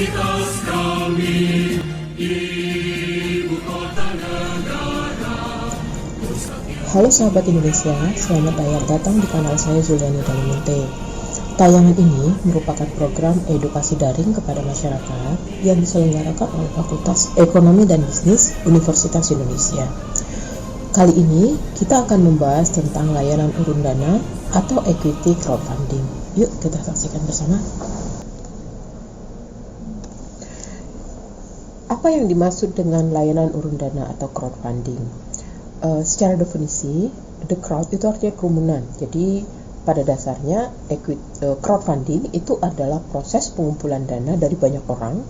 Universitas kami, Ibu Kota Negara. Halo sahabat Indonesia, selamat datang di kanal saya Zuliani Dalimunte. Tayangan ini merupakan program edukasi daring kepada masyarakat yang diselenggarakan oleh Fakultas Ekonomi dan Bisnis Universitas Indonesia. Kali ini kita akan membahas tentang layanan urun dana atau equity crowdfunding. Yuk kita saksikan bersama. Apa yang dimaksud dengan layanan urun dana atau crowdfunding? Secara definisi, the crowd itu artinya kerumunan. Jadi pada dasarnya crowdfunding itu adalah proses pengumpulan dana dari banyak orang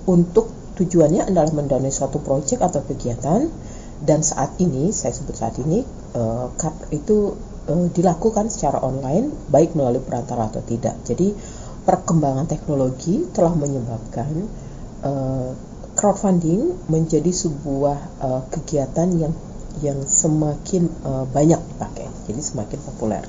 untuk tujuannya adalah mendanai suatu proyek atau kegiatan. Dan saat ini, saya sebut saat ini, itu dilakukan secara online, baik melalui perantara atau tidak. Jadi perkembangan teknologi telah menyebabkan crowdfunding menjadi sebuah kegiatan yang semakin banyak dipakai, jadi semakin populer.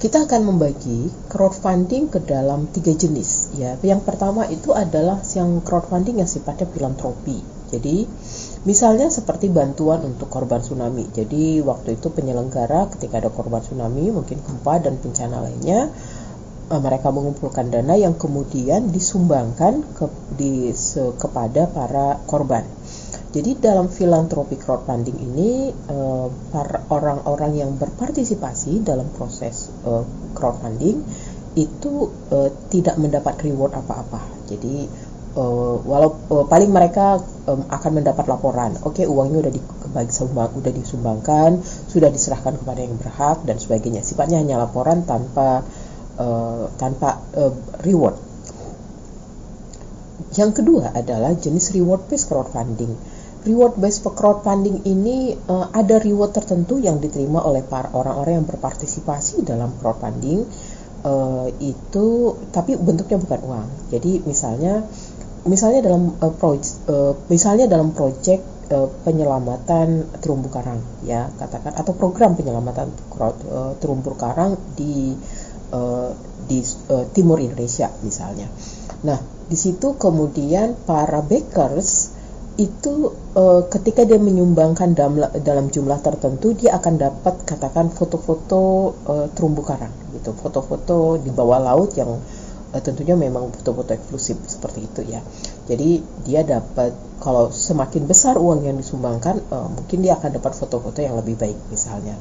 Kita akan membagi crowdfunding ke dalam 3 jenis. Ya, yang pertama itu adalah yang crowdfunding yang sifatnya filantropi. Jadi, misalnya seperti bantuan untuk korban tsunami. Jadi, waktu itu penyelenggara ketika ada korban tsunami, mungkin gempa dan bencana lainnya, mereka mengumpulkan dana yang kemudian disumbangkan kepada para korban. Jadi dalam filantropi crowdfunding ini para orang-orang yang berpartisipasi dalam proses crowdfunding itu tidak mendapat reward apa-apa. Jadi paling mereka akan mendapat laporan. Oke, uangnya udah disumbangkan, sudah diserahkan kepada yang berhak dan sebagainya. Sifatnya hanya laporan tanpa reward. Yang kedua adalah jenis reward based crowdfunding. Reward based crowdfunding ini ada reward tertentu yang diterima oleh para orang-orang yang berpartisipasi dalam crowdfunding itu, tapi bentuknya bukan uang. Jadi misalnya dalam proyek penyelamatan terumbu karang, ya katakan, atau program penyelamatan terumbu karang di timur Indonesia misalnya. Nah, di situ kemudian para backers itu ketika dia menyumbangkan dalam jumlah tertentu, dia akan dapat katakan foto-foto terumbu karang gitu, foto-foto di bawah laut yang tentunya memang foto-foto eksklusif seperti itu ya. Jadi dia dapat, kalau semakin besar uang yang disumbangkan, mungkin dia akan dapat foto-foto yang lebih baik misalnya.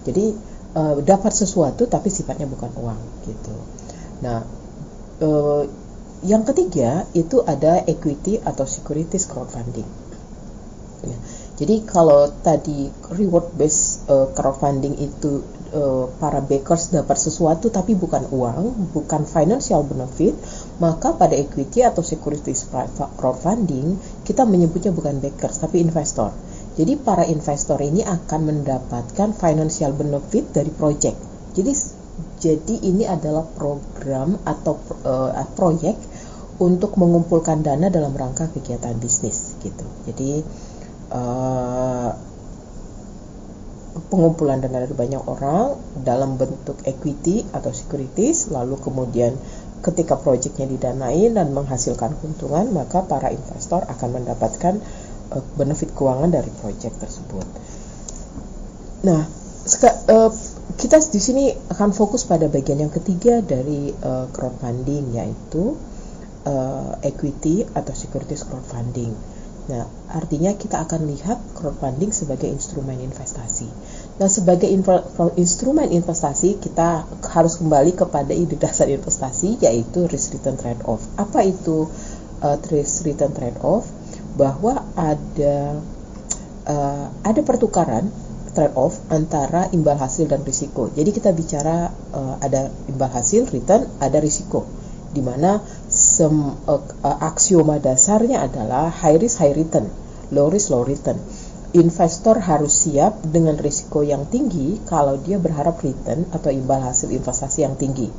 Jadi dapat sesuatu tapi sifatnya bukan uang gitu. Nah, yang ketiga itu ada equity atau securities crowdfunding. Ya. Jadi kalau tadi reward based crowdfunding itu para backers dapat sesuatu tapi bukan uang, bukan financial benefit, maka pada equity atau securities crowdfunding kita menyebutnya bukan backers tapi investor. Jadi para investor ini akan mendapatkan financial benefit dari project. Jadi ini adalah program atau proyek untuk mengumpulkan dana dalam rangka kegiatan bisnis gitu. Jadi pengumpulan dana dari banyak orang dalam bentuk equity atau securities, lalu kemudian ketika proyeknya didanai dan menghasilkan keuntungan, maka para investor akan mendapatkan benefit keuangan dari proyek tersebut. Nah, kita di sini akan fokus pada bagian yang ketiga dari crowdfunding, yaitu equity atau securities crowdfunding. Nah, artinya kita akan lihat crowdfunding sebagai instrumen investasi. Nah, sebagai instrumen investasi, kita harus kembali kepada ide dasar investasi, yaitu risk return trade off. Apa itu risk return trade off? Bahwa ada pertukaran trade off antara imbal hasil dan risiko. Jadi kita bicara ada imbal hasil, return, ada risiko, di mana aksioma dasarnya adalah high risk high return, low risk low return. Investor harus siap dengan risiko yang tinggi kalau dia berharap return atau imbal hasil investasi yang tinggi.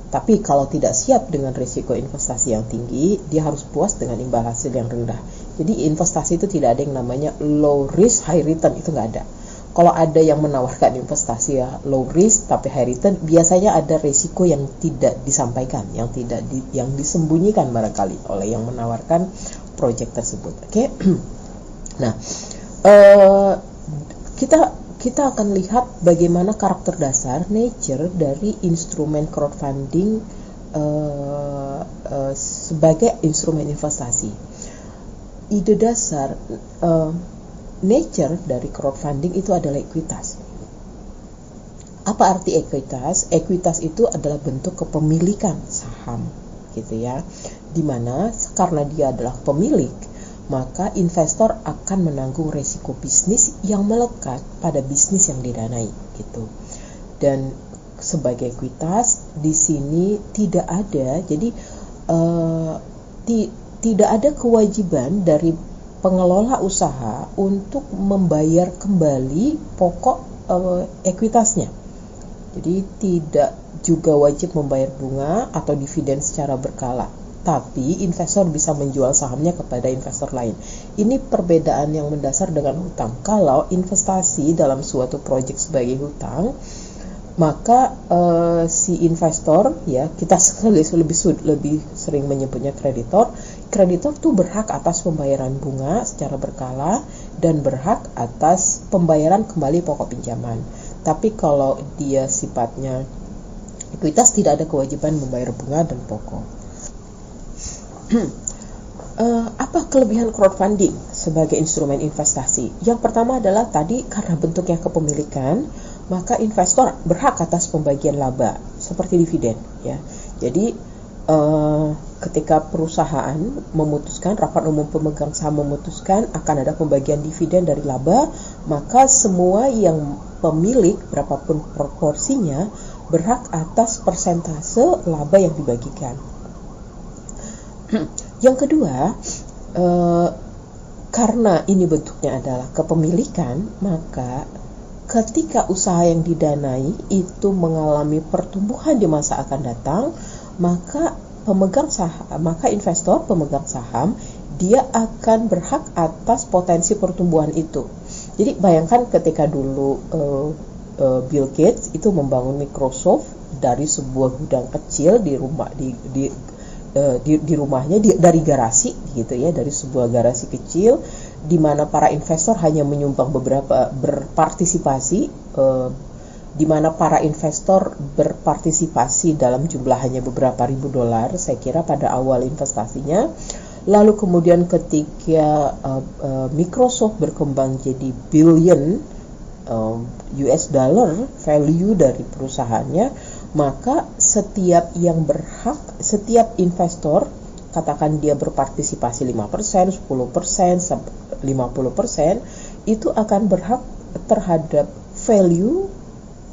Tapi kalau tidak siap dengan risiko investasi yang tinggi, dia harus puas dengan imbal hasil yang rendah. Jadi investasi itu tidak ada yang namanya low risk high return, itu nggak ada. kalau ada yang menawarkan investasi ya low risk tapi high return, biasanya ada resiko yang tidak disampaikan, yang disembunyikan barangkali oleh yang menawarkan proyek tersebut. Oke. Nah, kita akan lihat bagaimana karakter dasar nature dari instrumen crowdfunding sebagai instrumen investasi. Ide dasar nature dari crowdfunding itu adalah ekuitas. Apa arti ekuitas? Ekuitas itu adalah bentuk kepemilikan saham, gitu ya. Dimana karena dia adalah pemilik, maka investor akan menanggung resiko bisnis yang melekat pada bisnis yang didanai, gitu. Dan sebagai ekuitas di sini tidak ada, jadi tidak ada kewajiban dari pengelola usaha untuk membayar kembali pokok ekuitasnya. Jadi tidak juga wajib membayar bunga atau dividen secara berkala, tapi investor bisa menjual sahamnya kepada investor lain. Ini perbedaan yang mendasar dengan hutang. Kalau investasi dalam suatu proyek sebagai hutang, maka si investor, ya kita lebih sering menyebutnya kreditor tuh berhak atas pembayaran bunga secara berkala dan berhak atas pembayaran kembali pokok pinjaman. Tapi kalau dia sifatnya ekuitas, tidak ada kewajiban membayar bunga dan pokok. Apa kelebihan crowdfunding sebagai instrumen investasi? Yang pertama adalah tadi, karena bentuknya kepemilikan, maka investor berhak atas pembagian laba seperti dividen, ya. Jadi ketika perusahaan memutuskan, rapat umum pemegang saham memutuskan akan ada pembagian dividen dari laba, maka semua yang pemilik, berapapun proporsinya, berhak atas persentase laba yang dibagikan. Yang kedua, karena ini bentuknya adalah kepemilikan, maka ketika usaha yang didanai itu mengalami pertumbuhan di masa akan datang, maka investor pemegang saham dia akan berhak atas potensi pertumbuhan itu. Jadi bayangkan ketika dulu Bill Gates itu membangun Microsoft dari sebuah gudang kecil di rumahnya, dari garasi, gitu ya, dari sebuah garasi kecil, di mana para investor hanya menyumbang di mana para investor berpartisipasi dalam jumlah hanya beberapa ribu dolar, saya kira pada awal investasinya. Lalu kemudian ketika Microsoft berkembang jadi billion US dollar value dari perusahaannya, maka setiap investor, katakan dia berpartisipasi 5%, 10%, 50%, itu akan berhak terhadap value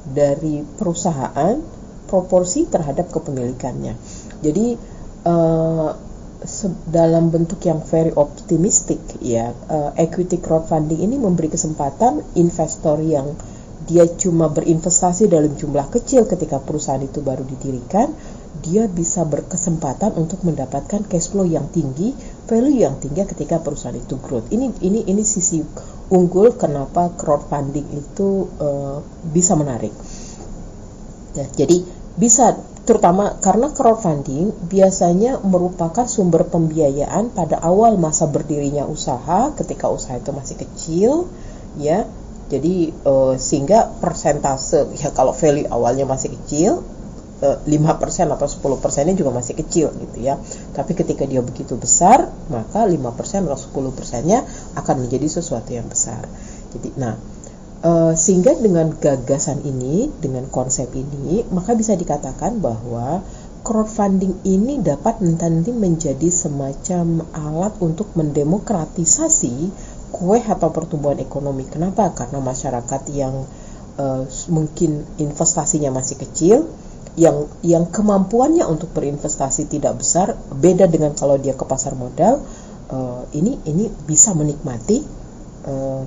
dari perusahaan proporsi terhadap kepemilikannya. Jadi dalam bentuk yang very optimistic, ya, equity crowdfunding ini memberi kesempatan investor yang dia cuma berinvestasi dalam jumlah kecil ketika perusahaan itu baru didirikan, dia bisa berkesempatan untuk mendapatkan cash flow yang tinggi, value yang tinggi ketika perusahaan itu growth. Ini sisi unggul kenapa crowdfunding itu bisa menarik. Ya, jadi bisa, terutama karena crowdfunding biasanya merupakan sumber pembiayaan pada awal masa berdirinya usaha, ketika usaha itu masih kecil, ya. Jadi sehingga persentase, ya kalau value awalnya masih kecil, 5% atau 10%-nya juga masih kecil, gitu ya. Tapi ketika dia begitu besar, maka 5% atau 10%-nya akan menjadi sesuatu yang besar. Jadi, sehingga dengan gagasan ini, dengan konsep ini, maka bisa dikatakan bahwa crowdfunding ini dapat nanti menjadi semacam alat untuk mendemokratisasi kue atau pertumbuhan ekonomi. Kenapa? Karena masyarakat yang mungkin investasinya masih kecil, yang kemampuannya untuk berinvestasi tidak besar, beda dengan kalau dia ke pasar modal, ini bisa menikmati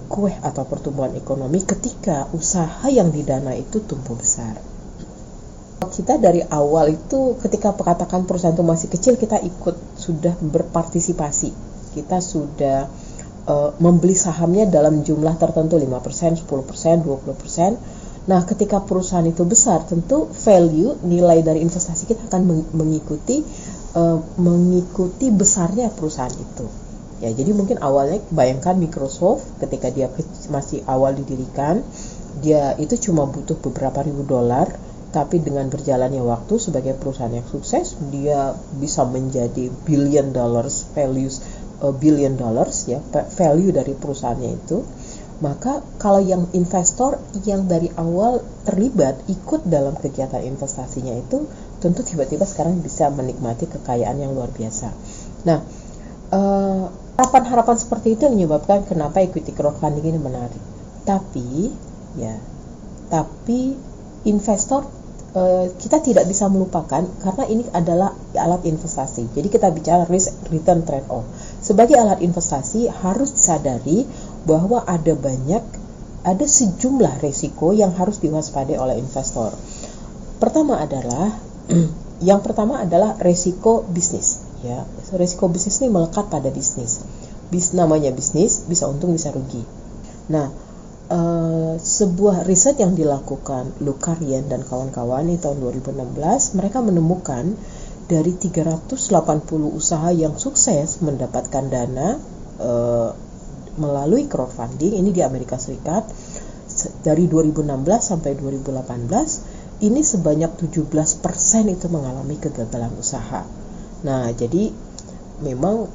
kue atau pertumbuhan ekonomi ketika usaha yang didana itu tumbuh besar. Kita dari awal itu, ketika katakan perusahaan itu masih kecil, kita sudah berpartisipasi, kita sudah membeli sahamnya dalam jumlah tertentu 5%, 10%, 20%. Nah, ketika perusahaan itu besar, tentu value nilai dari investasi kita akan mengikuti besarnya perusahaan itu. Ya, jadi mungkin awalnya bayangkan Microsoft ketika dia masih awal didirikan, dia itu cuma butuh beberapa ribu dolar, tapi dengan berjalannya waktu sebagai perusahaan yang sukses, dia bisa menjadi billion dollars ya, value dari perusahaannya itu. Maka kalau yang investor yang dari awal terlibat ikut dalam kegiatan investasinya itu, tentu tiba-tiba sekarang bisa menikmati kekayaan yang luar biasa. Nah, harapan-harapan seperti itu yang menyebabkan kenapa equity crowdfunding ini menarik. Tapi investor kita tidak bisa melupakan, karena ini adalah alat investasi. Jadi kita bicara risk return trade-off. Sebagai alat investasi harus disadari bahwa ada sejumlah resiko yang harus diwaspadai oleh investor. Yang pertama adalah resiko bisnis. Ya, resiko bisnis ini melekat pada bisnis. Namanya bisnis, bisa untung bisa rugi. Nah, sebuah riset yang dilakukan Lukarian dan kawan-kawan di tahun 2016, mereka menemukan dari 380 usaha yang sukses mendapatkan dana melalui crowdfunding, ini di Amerika Serikat, dari 2016 sampai 2018, ini sebanyak 17% itu mengalami kegagalan usaha. Nah, jadi memang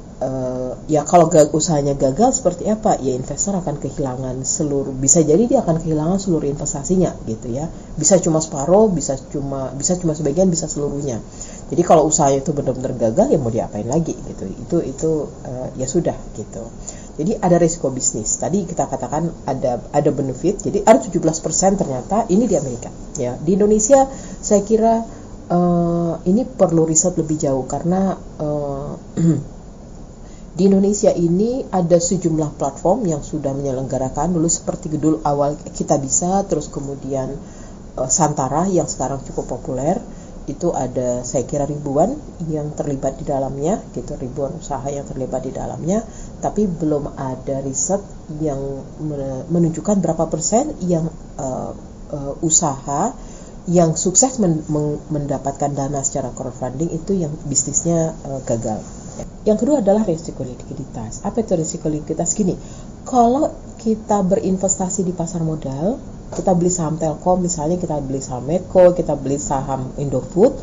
ya kalau usahanya gagal seperti apa, ya investor akan kehilangan bisa jadi dia akan kehilangan seluruh investasinya gitu ya. Bisa cuma separuh, bisa cuma sebagian, bisa seluruhnya. Jadi kalau usahanya itu benar-benar gagal, ya mau diapain lagi gitu. Itu ya sudah gitu. Jadi ada risiko bisnis. Tadi kita katakan ada benefit. Jadi ada 17% ternyata ini di Amerika ya. Di Indonesia saya kira ini perlu riset lebih jauh, karena di Indonesia ini ada sejumlah platform yang sudah menyelenggarakan dulu, seperti dulu awal Kita Bisa, terus kemudian Santara yang sekarang cukup populer. Itu ada saya kira ribuan yang terlibat di dalamnya gitu, ribuan usaha yang terlibat di dalamnya, tapi belum ada riset yang menunjukkan berapa persen yang usaha yang sukses mendapatkan dana secara crowdfunding itu yang bisnisnya gagal. Yang kedua adalah risiko likuiditas. Apa itu risiko likuiditas? Gini, kalau kita berinvestasi di pasar modal, kita beli saham Telkom misalnya, kita beli saham Medco, kita beli saham Indofood,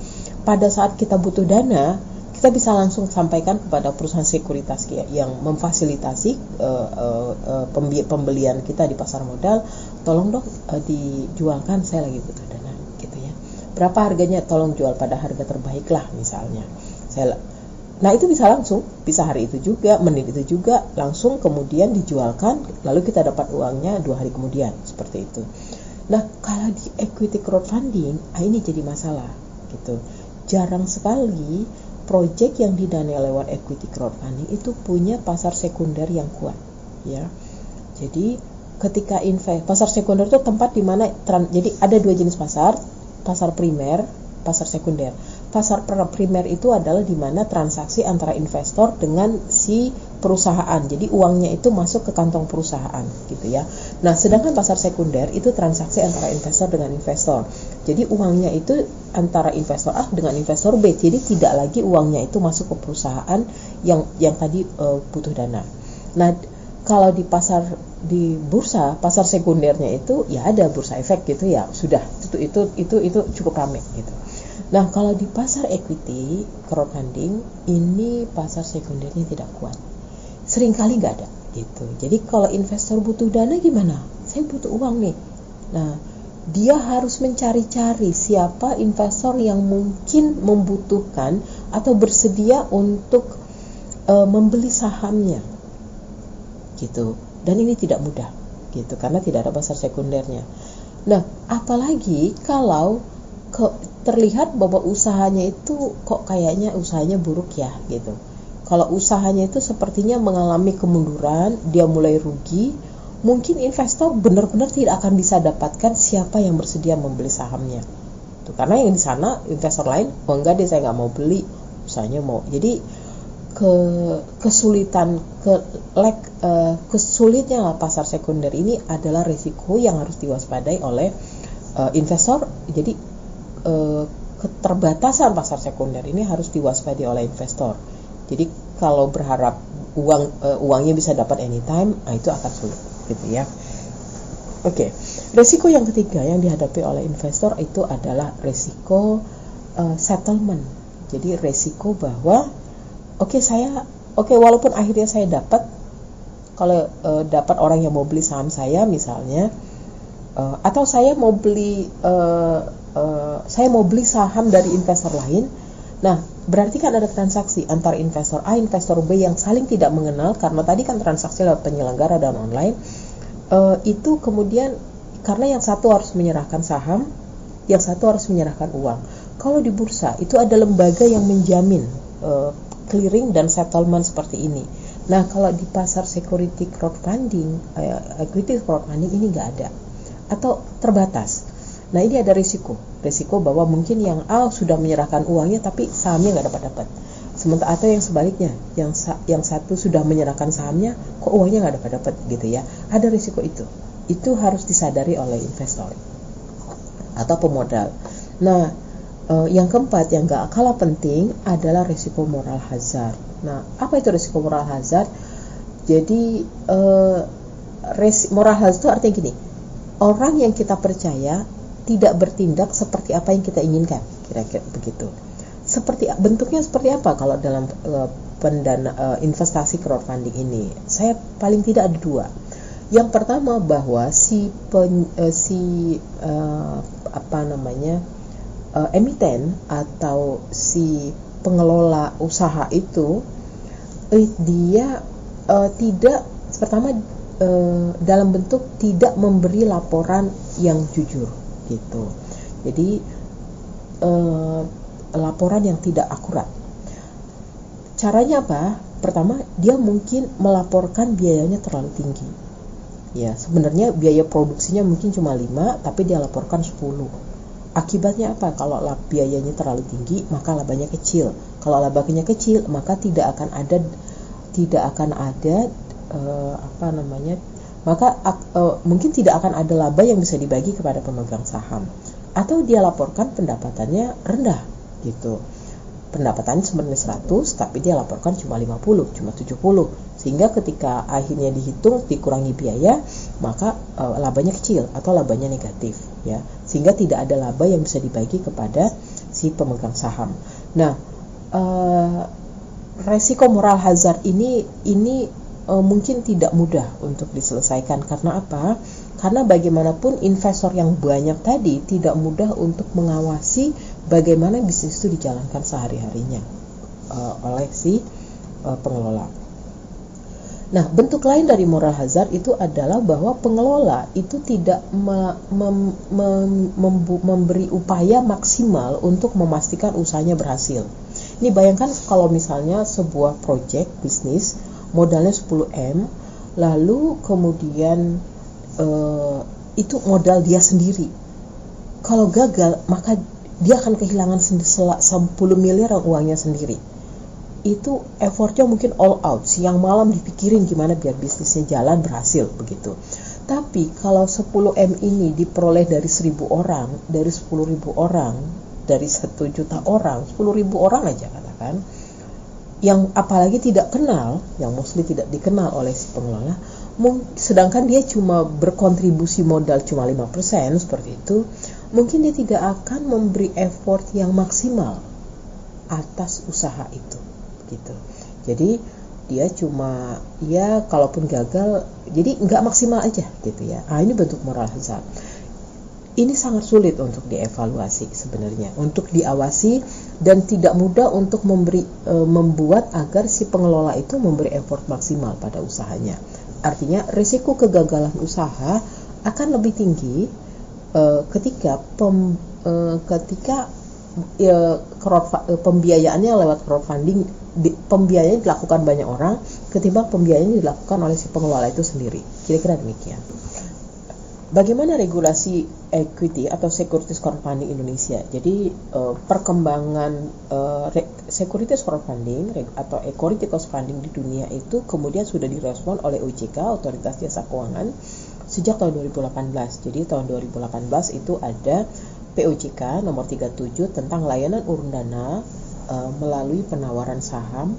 pada saat kita butuh dana, kita bisa langsung sampaikan kepada perusahaan sekuritas yang memfasilitasi pembelian kita di pasar modal, tolong dong dijualkan, saya lagi butuh dana gitu ya. Berapa harganya? Tolong jual pada harga terbaik lah misalnya. Nah itu bisa langsung, bisa hari itu juga, menit itu juga, langsung kemudian dijualkan, lalu kita dapat uangnya 2 hari kemudian, seperti itu. Nah kalau di equity crowdfunding, ini jadi masalah gitu. Jarang sekali proyek yang didanai lewat equity crowdfunding itu punya pasar sekunder yang kuat ya. Jadi ketika pasar sekunder itu tempat di mana jadi ada 2 jenis pasar primer, pasar sekunder. Pasar primer itu adalah di mana transaksi antara investor dengan si perusahaan. Jadi uangnya itu masuk ke kantong perusahaan gitu ya. Nah, sedangkan pasar sekunder itu transaksi antara investor dengan investor. Jadi uangnya itu antara investor A dengan investor B. Jadi tidak lagi uangnya itu masuk ke perusahaan yang tadi butuh dana. Nah, kalau di bursa, pasar sekundernya itu ya ada bursa efek gitu ya. Sudah itu cukup ramai gitu. Nah, kalau di pasar equity crowdfunding ini pasar sekundernya tidak kuat. Seringkali nggak ada gitu. Jadi kalau investor butuh dana gimana? Saya butuh uang nih. Nah, dia harus mencari-cari siapa investor yang mungkin membutuhkan atau bersedia untuk membeli sahamnya. Gitu. Dan ini tidak mudah gitu karena tidak ada pasar sekundernya. Nah, apalagi kalau terlihat bahwa usahanya itu kok kayaknya usahanya buruk ya gitu. Kalau usahanya itu sepertinya mengalami kemunduran, dia mulai rugi, mungkin investor benar-benar tidak akan bisa dapatkan siapa yang bersedia membeli sahamnya. Tuh, karena yang di sana investor lain, oh enggak deh saya nggak mau beli, usahanya mau. Jadi kesulitnya pasar sekunder ini adalah risiko yang harus diwaspadai oleh investor. Jadi keterbatasan pasar sekunder ini harus diwaspadai oleh investor. Jadi kalau berharap uangnya bisa dapat anytime, itu akan sulit, gitu ya. Oke. Risiko yang ketiga yang dihadapi oleh investor itu adalah risiko settlement. Jadi risiko bahwa walaupun akhirnya saya dapat, kalau dapat orang yang mau beli saham saya misalnya, atau saya mau beli saham dari investor lain. Nah, berarti kan ada transaksi antara investor A, investor B yang saling tidak mengenal, karena tadi kan transaksi lewat penyelenggara dan online. Itu kemudian karena yang satu harus menyerahkan saham, yang satu harus menyerahkan uang. Kalau di bursa itu ada lembaga yang menjamin clearing dan settlement seperti ini. Nah, kalau di pasar security crowdfunding, equity crowdfunding ini nggak ada atau terbatas. Nah, ini ada risiko bahwa mungkin yang A sudah menyerahkan uangnya tapi sahamnya nggak dapat. Sementara atau yang sebaliknya, yang satu sudah menyerahkan sahamnya, kok uangnya nggak dapat gitu ya. Ada risiko itu. Itu harus disadari oleh investor atau pemodal. Nah, yang keempat yang nggak kalah penting adalah risiko moral hazard. Nah, apa itu risiko moral hazard? Jadi moral hazard itu artinya gini, orang yang kita percaya tidak bertindak seperti apa yang kita inginkan, kira-kira begitu. Bentuknya seperti apa kalau dalam investasi crowdfunding ini? Saya paling tidak ada dua. Yang pertama bahwa emiten atau si pengelola usaha itu dia tidak dalam bentuk tidak memberi laporan yang jujur gitu. Jadi laporan yang tidak akurat. Caranya apa? Pertama, dia mungkin melaporkan biayanya terlalu tinggi. Ya, sebenarnya biaya produksinya mungkin cuma 5, tapi dia laporkan 10. Akibatnya apa? Kalau biayanya terlalu tinggi, maka labanya kecil. Kalau labanya kecil, maka mungkin tidak akan ada laba yang bisa dibagi kepada pemegang saham. Atau dia laporkan pendapatannya rendah gitu. Pendapatannya sebenarnya 100, tapi dia laporkan cuma 50, cuma 70. Sehingga ketika akhirnya dihitung dikurangi biaya, maka labanya kecil atau labanya negatif ya. Sehingga tidak ada laba yang bisa dibagi kepada si pemegang saham. Nah, resiko moral hazard ini mungkin tidak mudah untuk diselesaikan. Karena apa? Karena bagaimanapun investor yang banyak tadi tidak mudah untuk mengawasi bagaimana bisnis itu dijalankan sehari-harinya oleh si pengelola. Nah, bentuk lain dari moral hazard itu adalah bahwa pengelola itu tidak memberi upaya maksimal untuk memastikan usahanya berhasil. Ini bayangkan kalau misalnya sebuah project bisnis modalnya 10M, lalu kemudian itu modal dia sendiri. Kalau gagal, maka dia akan kehilangan 10 miliar uangnya sendiri. Itu effortnya mungkin all out, siang malam dipikirin gimana biar bisnisnya jalan berhasil begitu. Tapi kalau 10M ini diperoleh dari 1.000 orang, dari 10.000 orang, dari 1 juta orang, 10.000 orang aja katakan, yang apalagi tidak kenal, yang mostly tidak dikenal oleh si pengelola, sedangkan dia cuma berkontribusi modal cuma 5% seperti itu, mungkin dia tidak akan memberi effort yang maksimal atas usaha itu gitu. Jadi dia cuma kalaupun gagal, jadi nggak maksimal aja gitu ya. Ini bentuk moral hazard. Ini sangat sulit untuk dievaluasi sebenarnya, untuk diawasi, dan tidak mudah untuk membuat agar si pengelola itu memberi effort maksimal pada usahanya. Artinya risiko kegagalan usaha akan lebih tinggi ketika pembiayaannya lewat crowdfunding, pembiayaan dilakukan banyak orang ketimbang pembiayaan dilakukan oleh si pengelola itu sendiri. Kira-kira demikian. bagaimana regulasi equity atau securities crowdfunding Indonesia? Jadi perkembangan securities crowdfunding atau equity crowdfunding di dunia itu kemudian sudah direspon oleh OJK, Otoritas Jasa Keuangan, sejak tahun 2018. Jadi tahun 2018 itu ada POJK nomor 37 tentang layanan urun dana melalui penawaran saham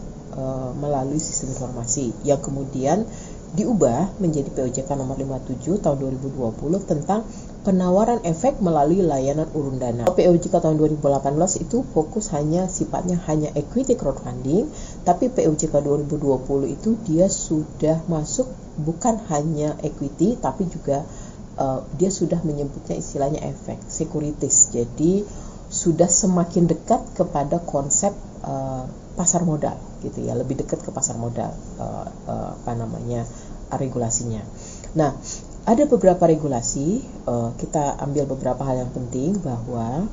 melalui sistem informasi, yang kemudian diubah menjadi POJK nomor 57 tahun 2020 tentang penawaran efek melalui layanan urun dana. POJK tahun 2018 itu fokus sifatnya hanya equity crowdfunding, tapi POJK 2020 itu dia sudah masuk bukan hanya equity, tapi juga dia sudah menyebutnya istilahnya efek securities. Jadi sudah semakin dekat kepada konsep pasar modal gitu ya, lebih dekat ke pasar modal regulasinya. Nah, ada beberapa regulasi, kita ambil beberapa hal yang penting bahwa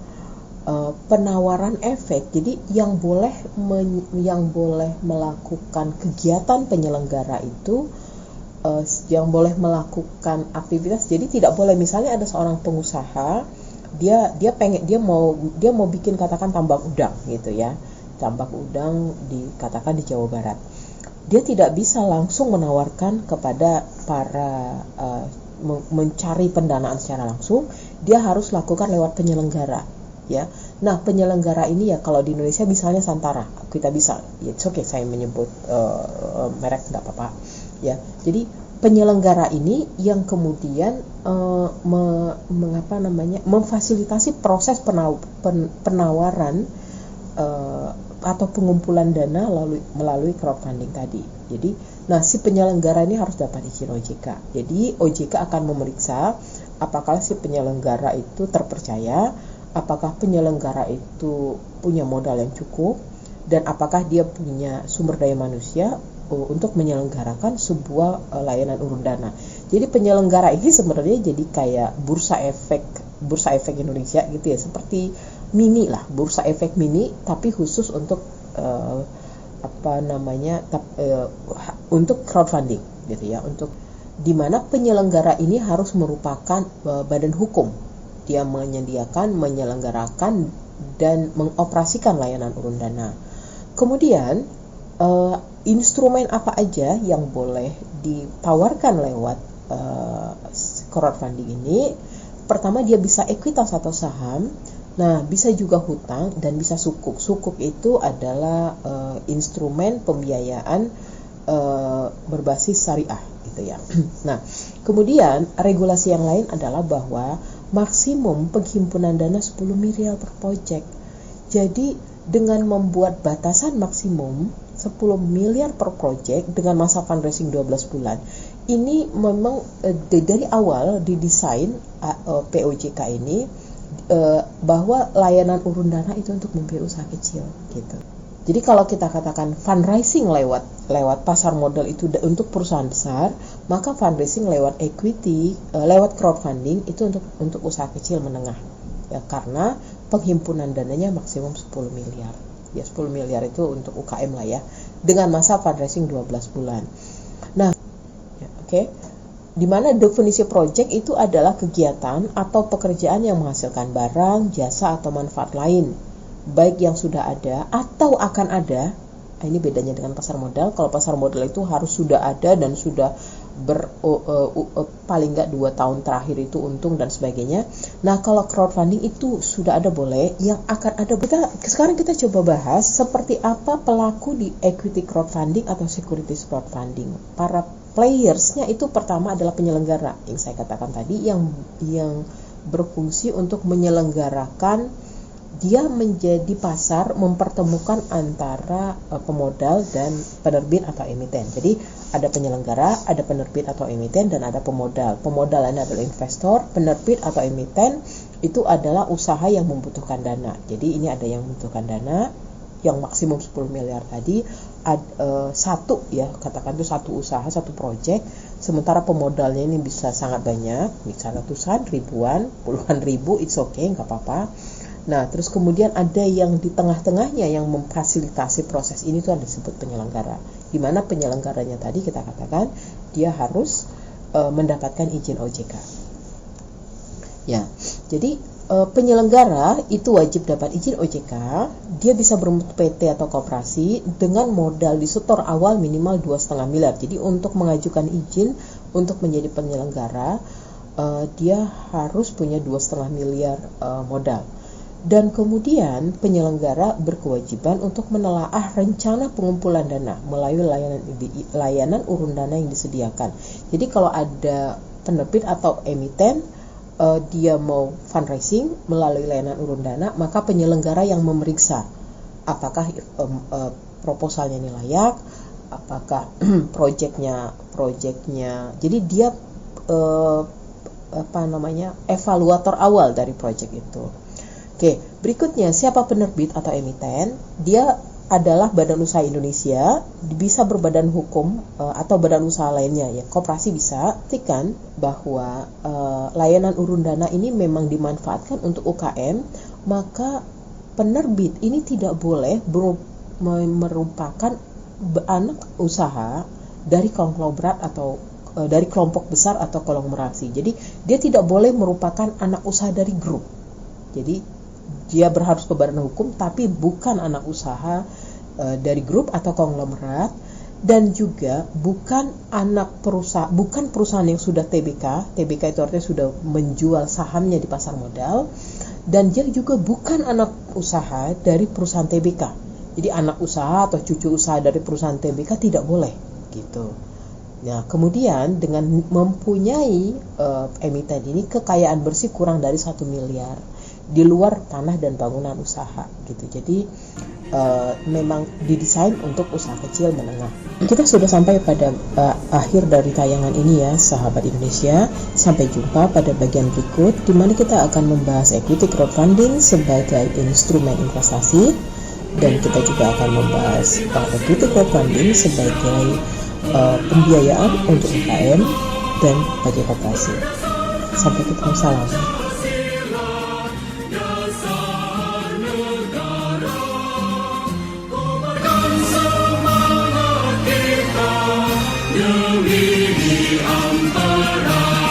penawaran efek. Jadi yang boleh melakukan kegiatan penyelenggara itu yang boleh melakukan aktivitas. Jadi tidak boleh misalnya ada seorang pengusaha dia mau bikin katakan tambak udang gitu ya. Tambak udang dikatakan di Jawa Barat. Dia tidak bisa langsung menawarkan kepada para mencari pendanaan secara langsung, dia harus lakukan lewat penyelenggara, ya. Nah, penyelenggara ini ya kalau di Indonesia misalnya Santara, kita bisa, ya oke saya menyebut merek nggak apa-apa, ya. Jadi penyelenggara ini yang kemudian memfasilitasi proses penawaran atau pengumpulan dana melalui crowdfunding tadi. Jadi, si penyelenggara ini harus dapat izin OJK. Jadi, OJK akan memeriksa apakah si penyelenggara itu terpercaya, apakah penyelenggara itu punya modal yang cukup, dan apakah dia punya sumber daya manusia untuk menyelenggarakan sebuah layanan urun dana. Jadi, penyelenggara ini sebenarnya jadi kayak bursa efek Indonesia gitu ya, seperti mini lah, bursa efek mini, tapi khusus untuk untuk crowdfunding gitu ya, untuk dimana penyelenggara ini harus merupakan badan hukum. Dia menyelenggarakan dan mengoperasikan layanan urun dana. Kemudian instrumen apa aja yang boleh ditawarkan lewat crowdfunding ini? Pertama, dia bisa ekuitas atau saham. Nah, bisa juga hutang dan bisa sukuk. Sukuk itu adalah instrumen pembiayaan berbasis syariah gitu ya. Nah, kemudian regulasi yang lain adalah bahwa maksimum penghimpunan dana 10 miliar per proyek. Jadi, dengan membuat batasan maksimum 10 miliar per proyek dengan masa fundraising 12 bulan. Ini memang dari awal didesain POJK ini bahwa layanan urun dana itu untuk membiayai usaha kecil gitu. Jadi kalau kita katakan fundraising lewat pasar modal itu untuk perusahaan besar, maka fundraising lewat equity, lewat crowdfunding itu untuk usaha kecil menengah. Ya, karena penghimpunan dananya maksimum 10 miliar. Ya 10 miliar itu untuk UKM lah ya, dengan masa fundraising 12 bulan. Nah, ya, oke. Di mana definisi project itu adalah kegiatan atau pekerjaan yang menghasilkan barang, jasa atau manfaat lain, baik yang sudah ada atau akan ada. Nah, ini bedanya dengan pasar modal. Kalau pasar modal itu harus sudah ada dan sudah paling nggak 2 tahun terakhir itu untung dan sebagainya. Nah, kalau crowdfunding itu sudah ada boleh, yang akan ada. Sekarang kita coba bahas seperti apa pelaku di equity crowdfunding atau securities crowdfunding. Para playersnya itu pertama adalah penyelenggara yang saya katakan tadi, yang berfungsi untuk menyelenggarakan, dia menjadi pasar mempertemukan antara pemodal dan penerbit atau emiten. Jadi ada penyelenggara, ada penerbit atau emiten, dan ada pemodal. Pemodal ini adalah investor, penerbit atau emiten itu adalah usaha yang membutuhkan dana. Jadi ini ada yang membutuhkan dana yang maksimum 10 miliar tadi, satu ya, katakan itu satu usaha, satu proyek, sementara pemodalnya ini bisa sangat banyak, bisa ratusan, ribuan, puluhan ribu, it's okay, nggak apa-apa. Nah, terus kemudian ada yang di tengah-tengahnya yang memfasilitasi proses ini, tuh disebut penyelenggara, di mana penyelenggaranya tadi kita katakan dia harus mendapatkan izin OJK. Ya, jadi penyelenggara itu wajib dapat izin OJK. Dia bisa berbentuk PT atau koperasi dengan modal disetor awal minimal 2,5 miliar. Jadi untuk mengajukan izin untuk menjadi penyelenggara, dia harus punya 2,5 miliar modal. Dan kemudian penyelenggara berkewajiban untuk menelaah rencana pengumpulan dana melalui layanan urun dana yang disediakan. Jadi kalau ada penerbit atau emiten, dia mau fundraising melalui layanan urun dana, maka penyelenggara yang memeriksa apakah proposalnya ini layak, apakah proyeknya, jadi dia evaluator awal dari proyek itu. Oke, berikutnya siapa penerbit atau emiten? Dia adalah Badan Usaha Indonesia, bisa berbadan hukum atau badan usaha lainnya ya, koperasi bisa. Pastikan bahwa layanan urun dana ini memang dimanfaatkan untuk UKM, maka penerbit ini tidak boleh merupakan anak usaha dari konglomerat atau dari kelompok besar atau konglomerasi. Jadi dia tidak boleh merupakan anak usaha dari grup. Jadi dia harus ke badan hukum tapi bukan anak usaha dari grup atau konglomerat, dan juga bukan bukan perusahaan yang sudah TBK. TBK itu artinya sudah menjual sahamnya di pasar modal, dan dia juga bukan anak usaha dari perusahaan TBK. Jadi anak usaha atau cucu usaha dari perusahaan TBK tidak boleh gitu. Nah, kemudian dengan mempunyai emiten ini kekayaan bersih kurang dari 1 miliar di luar tanah dan bangunan usaha gitu. Jadi memang didesain untuk usaha kecil menengah. Kita sudah sampai pada akhir dari tayangan ini ya, sahabat Indonesia. Sampai jumpa pada bagian berikut di mana kita akan membahas equity crowdfunding sebagai instrumen investasi, dan kita juga akan membahas equity crowdfunding sebagai pembiayaan untuk UKM dan bagi koperasi. Sampai ketemu, salam. Demi di antara